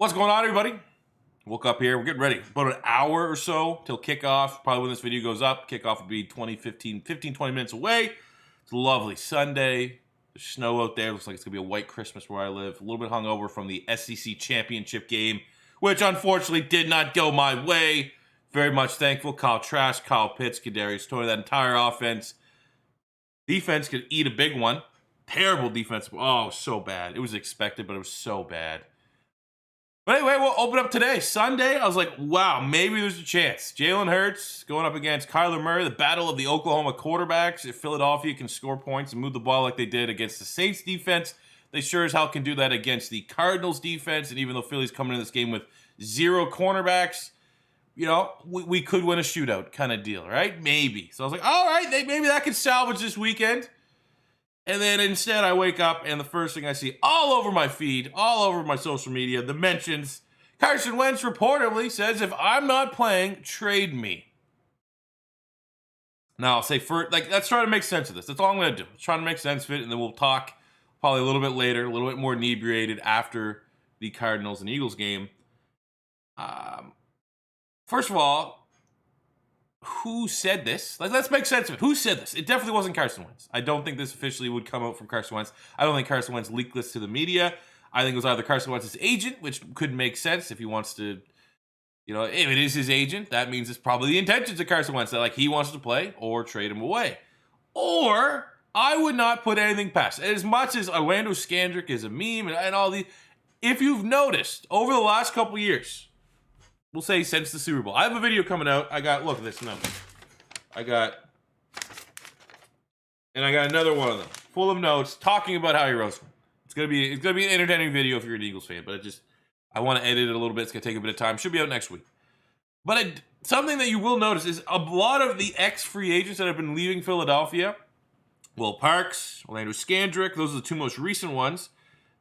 What's going on, everybody? Woke up here. We're getting ready. About an hour or so till kickoff. Probably when this video goes up, kickoff will be 20 minutes away. It's a lovely Sunday. There's snow out there. Looks like it's going to be a white Christmas where I live. A little bit hungover from the SEC championship game, which unfortunately did not go my way. Very much thankful. Kyle Trask, Kyle Pitts, Kadarius Toney, that entire offense. Defense could eat a big one. Terrible defense. Oh, so bad. It was expected, but it was so bad. But anyway, we'll open up today. Sunday, I was like, wow, maybe there's a chance. Jalen Hurts going up against Kyler Murray, the battle of the Oklahoma quarterbacks. If Philadelphia can score points and move the ball like they did against the Saints defense, they sure as hell can do that against the Cardinals defense. And even though Philly's coming in this game with 0 cornerbacks, you know, we could win a shootout kind of deal, right? Maybe. So I was like, all right, maybe that could salvage this weekend. And then instead I wake up and the first thing I see all over my feed, all over my social media, the mentions, Carson Wentz reportedly says, if I'm not playing, trade me. Now I'll say let's try to make sense of this. That's all I'm going to do. Let's try to make sense of it, and then we'll talk probably a little bit later, a little bit more inebriated after the Cardinals and Eagles game. First of all, who said this? Let's make sense of it. Who said this? It definitely wasn't Carson Wentz. I don't think this officially would come out from Carson Wentz. I don't think Carson Wentz leaked this to the media. I think it was either Carson Wentz's agent, which could make sense if he wants to, you know, if it is his agent, that means it's probably the intentions of Carson Wentz that like he wants to play or trade him away. Or I would not put anything past. As much as Orlando Scandrick is a meme and all these, if you've noticed over the last couple years, we'll say since the Super Bowl. I have a video coming out. Look at this number. I got another one of them, full of notes, talking about how he roasted me. It's gonna be an entertaining video if you're an Eagles fan, but I want to edit it a little bit. It's gonna take a bit of time. Should be out next week. But something that you will notice is a lot of the ex-free agents that have been leaving Philadelphia, Will Parks, Orlando Scandrick, those are the two most recent ones.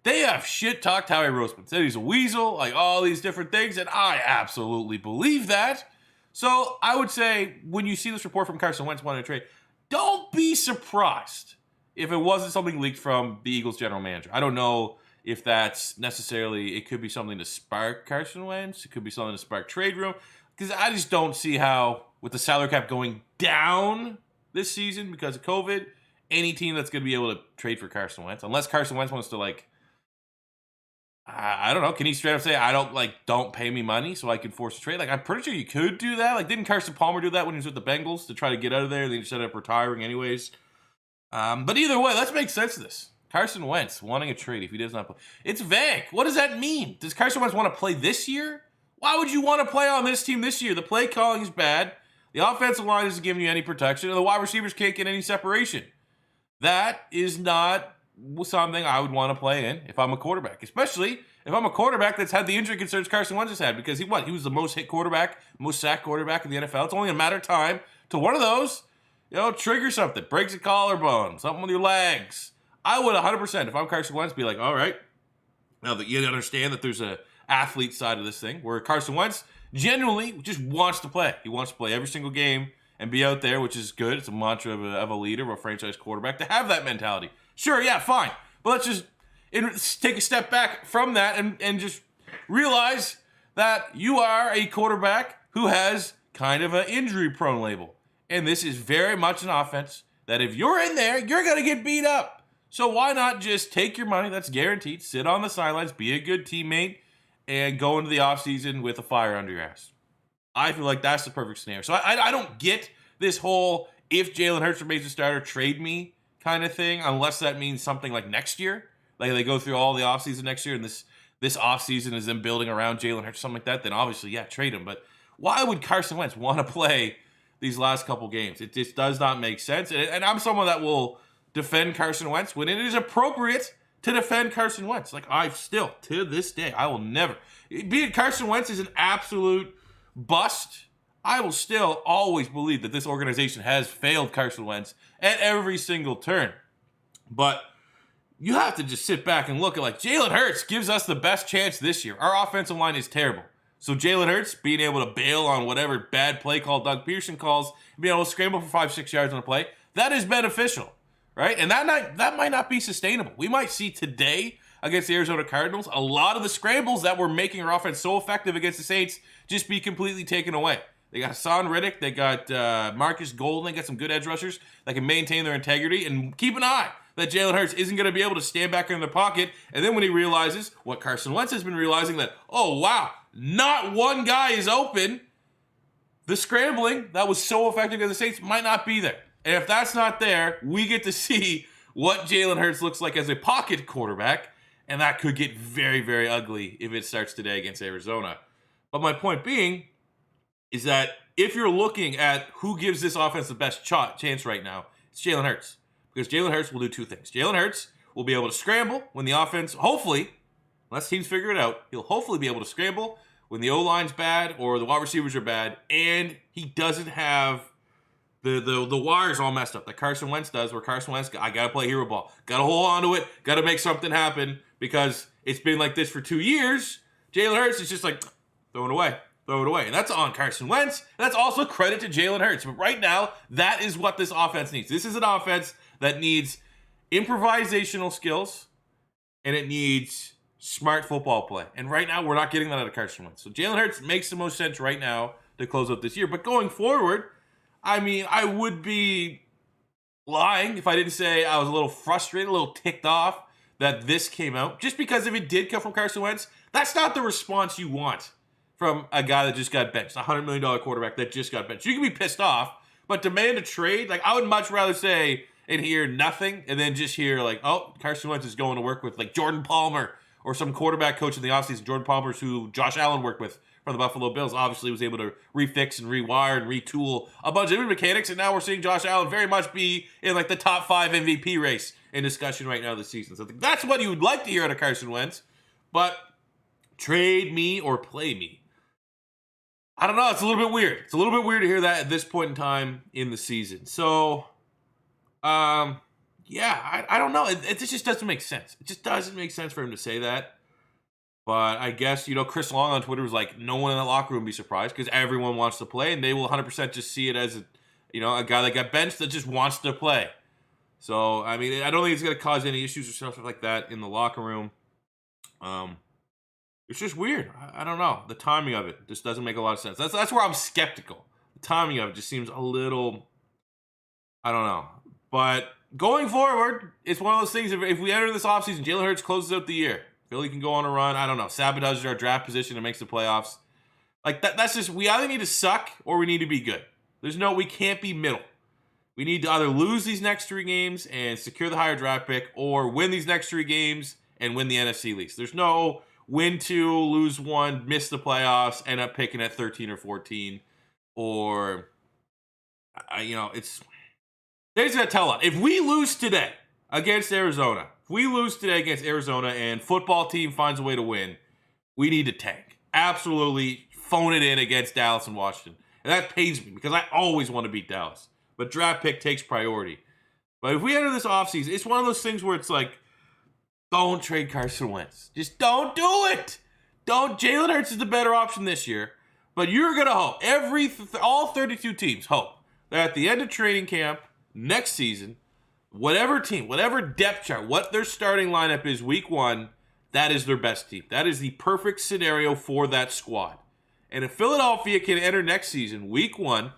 They have shit-talked Howie Roseman. Said he's a weasel, like all these different things, and I absolutely believe that. So I would say, when you see this report from Carson Wentz wanting to trade, don't be surprised if it wasn't something leaked from the Eagles general manager. I don't know if that's necessarily, it could be something to spark Carson Wentz. It could be something to spark trade room. Because I just don't see how, with the salary cap going down this season because of COVID, any team that's going to be able to trade for Carson Wentz, unless Carson Wentz wants to I don't know. Can he straight up say, don't pay me money so I can force a trade? I'm pretty sure you could do that. Didn't Carson Palmer do that when he was with the Bengals to try to get out of there? Then he just ended up retiring anyways. But either way, let's make sense of this. Carson Wentz wanting a trade if he does not play. It's vague. What does that mean? Does Carson Wentz want to play this year? Why would you want to play on this team this year? The play calling is bad. The offensive line isn't giving you any protection. And the wide receivers can't get any separation. That is not something I would want to play in if I'm a quarterback, especially if I'm a quarterback that's had the injury concerns Carson Wentz has had, because he was the most hit quarterback, most sacked quarterback in the NFL. It's only a matter of time till one of those, trigger something, breaks a collarbone, something with your legs. I would 100%, if I'm Carson Wentz, be like, all right, now that you understand that there's a athlete side of this thing, where Carson Wentz genuinely just wants to play. He wants to play every single game and be out there, which is good. It's a mantra of a leader, of a franchise quarterback, to have that mentality. Sure, yeah, fine. But let's just take a step back from that and just realize that you are a quarterback who has kind of an injury-prone label. And this is very much an offense that if you're in there, you're going to get beat up. So why not just take your money that's guaranteed, sit on the sidelines, be a good teammate, and go into the offseason with a fire under your ass? I feel like that's the perfect scenario. So I don't get this whole, if Jalen Hurts remains a starter, trade me kind of thing, unless that means something like next year. Like they go through all the offseason next year, and this offseason is them building around Jalen Hurts, something like that, then obviously, yeah, trade him. But why would Carson Wentz want to play these last couple games? It just does not make sense. And I'm someone that will defend Carson Wentz when it is appropriate to defend Carson Wentz. I still, to this day, I will never, be it Carson Wentz is an absolute bust, I will still always believe that this organization has failed Carson Wentz at every single turn. But you have to just sit back and look at Jalen Hurts gives us the best chance this year. Our offensive line is terrible. So Jalen Hurts being able to bail on whatever bad play call Doug Pearson calls, being able to scramble for 5-6 yards on a play, that is beneficial, right? And that might not be sustainable. We might see today against the Arizona Cardinals, a lot of the scrambles that were making our offense so effective against the Saints just be completely taken away. They got Hassan Riddick, they got Marcus Golden, they got some good edge rushers that can maintain their integrity, and keep an eye that Jalen Hurts isn't going to be able to stand back in the pocket, and then when he realizes what Carson Wentz has been realizing, that, oh wow, not one guy is open, the scrambling that was so effective against the Saints might not be there. And if that's not there, we get to see what Jalen Hurts looks like as a pocket quarterback, and that could get very, very ugly if it starts today against Arizona. But my point being is that if you're looking at who gives this offense the best chance right now, it's Jalen Hurts. Because Jalen Hurts will do two things. Jalen Hurts will be able to scramble when the offense, hopefully, unless teams figure it out, he'll hopefully be able to scramble when the O-line's bad or the wide receivers are bad, and he doesn't have the wires all messed up that Carson Wentz does, where Carson Wentz, I got to play hero ball. Got to hold on to it. Got to make something happen because it's been like this for 2 years. Jalen Hurts is just like, throw it away. Throw it away. And that's on Carson Wentz. And that's also credit to Jalen Hurts. But right now, that is what this offense needs. This is an offense that needs improvisational skills, and it needs smart football play. And right now, we're not getting that out of Carson Wentz. So Jalen Hurts makes the most sense right now to close out this year. But going forward, I mean, I would be lying if I didn't say I was a little frustrated, a little ticked off that this came out. Just because if it did come from Carson Wentz, that's not the response you want from a guy that just got benched, a $100 million quarterback that just got benched. You can be pissed off, but demand a trade, like I would much rather say and hear nothing and then just hear like, oh, Carson Wentz is going to work with like Jordan Palmer or some quarterback coach in the offseason. Jordan Palmer's who Josh Allen worked with from the Buffalo Bills, obviously was able to refix and rewire and retool a bunch of different mechanics, and now we're seeing Josh Allen very much be in like the top 5 MVP race in discussion right now this season. So that's what you would like to hear out of Carson Wentz, but trade me or play me. I don't know. It's a little bit weird. It's a little bit weird to hear that at this point in time in the season. So, I don't know. It just doesn't make sense. It just doesn't make sense for him to say that. But I guess, Chris Long on Twitter was like, no one in that locker room be surprised because everyone wants to play, and they will 100% just see it as, a guy that got benched that just wants to play. So, I mean, I don't think it's going to cause any issues or stuff like that in the locker room. It's just weird. I don't know. The timing of it just doesn't make a lot of sense. That's where I'm skeptical. The timing of it just seems a little, I don't know. But going forward, it's one of those things, if we enter this offseason, Jalen Hurts closes out the year. Philly can go on a run. I don't know. Sabotages our draft position and makes the playoffs. Like, that's just, we either need to suck or we need to be good. We can't be middle. We need to either lose these next 3 games and secure the higher draft pick or win these next 3 games and win the NFC East. There's no win 2, lose 1, miss the playoffs, end up picking at 13 or 14. Or, it's, they're just going to tell us. If we lose today against Arizona, and football team finds a way to win, we need to tank. Absolutely phone it in against Dallas and Washington. And that pains me because I always want to beat Dallas. But draft pick takes priority. But if we enter this offseason, it's one of those things where it's like, don't trade Carson Wentz. Just don't do it. Jalen Hurts is the better option this year. But you're going to hope. All 32 teams hope that at the end of training camp next season, whatever team, whatever depth chart, what their starting lineup is week 1, that is their best team. That is the perfect scenario for that squad. And if Philadelphia can enter next season, week 1,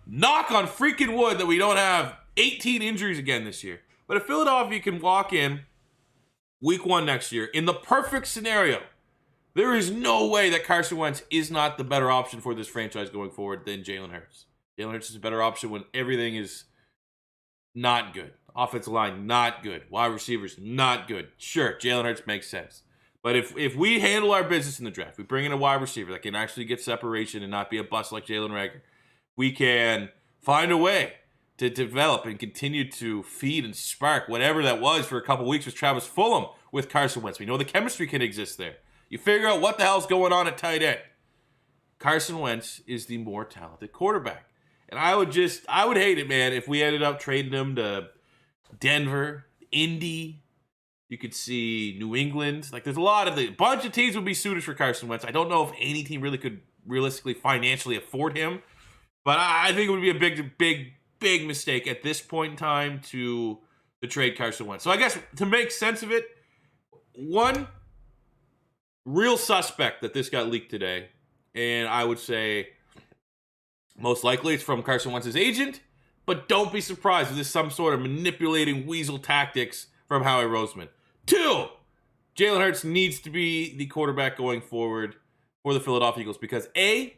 knock on freaking wood that we don't have 18 injuries again this year. But if Philadelphia can walk in week 1 next year, in the perfect scenario, there is no way that Carson Wentz is not the better option for this franchise going forward than Jalen Hurts. Jalen Hurts is a better option when everything is not good. Offensive line, not good. Wide receivers, not good. Sure, Jalen Hurts makes sense. But if we handle our business in the draft, we bring in a wide receiver that can actually get separation and not be a bust like Jalen Reagor, we can find a way to develop and continue to feed and spark whatever that was for a couple weeks with Travis Fulgham with Carson Wentz. We know the chemistry can exist there. You figure out what the hell's going on at tight end. Carson Wentz is the more talented quarterback. And I would hate it, man, if we ended up trading him to Denver, Indy. You could see New England. Like, there's a bunch of teams would be suited for Carson Wentz. I don't know if any team really could realistically financially afford him. But I think it would be a big mistake at this point in time to trade Carson Wentz. So I guess to make sense of it, one real suspect that this got leaked today, and I would say most likely it's from Carson Wentz's agent, but don't be surprised if there's some sort of manipulating weasel tactics from Howie Roseman. 2, Jalen Hurts needs to be the quarterback going forward for the Philadelphia Eagles because A,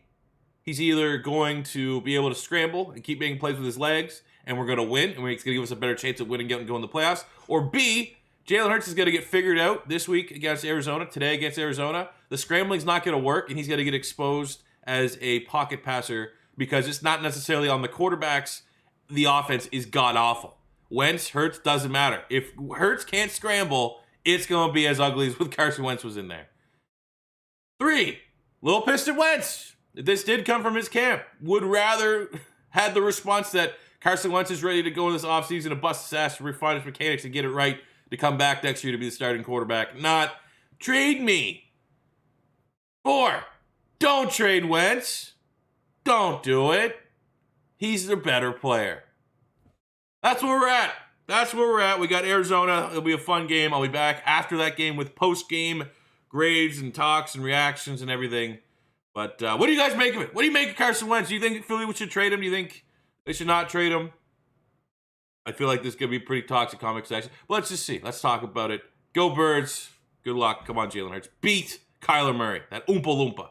he's either going to be able to scramble and keep making plays with his legs, and we're going to win, and it's going to give us a better chance of winning and going to the playoffs, or B, Jalen Hurts is going to get figured out this week against Arizona, today against Arizona. The scrambling's not going to work, and he's going to get exposed as a pocket passer because it's not necessarily on the quarterbacks. The offense is god-awful. Wentz, Hurts, doesn't matter. If Hurts can't scramble, it's going to be as ugly as when Carson Wentz was in there. 3, little pissed at Wentz. This did come from his camp. Would rather had the response that Carson Wentz is ready to go in this offseason to bust his ass to refine his mechanics and get it right to come back next year to be the starting quarterback. Not trade me. 4, don't trade Wentz. Don't do it. He's the better player. That's where we're at. That's where we're at. We got Arizona. It'll be a fun game. I'll be back after that game with post-game grades and talks and reactions and everything. But what do you guys make of it? What do you make of Carson Wentz? Do you think Philly should trade him? Do you think they should not trade him? I feel like this is going to be a pretty toxic comic section. But let's just see. Let's talk about it. Go Birds. Good luck. Come on, Jalen Hurts. Beat Kyler Murray. That Oompa Loompa.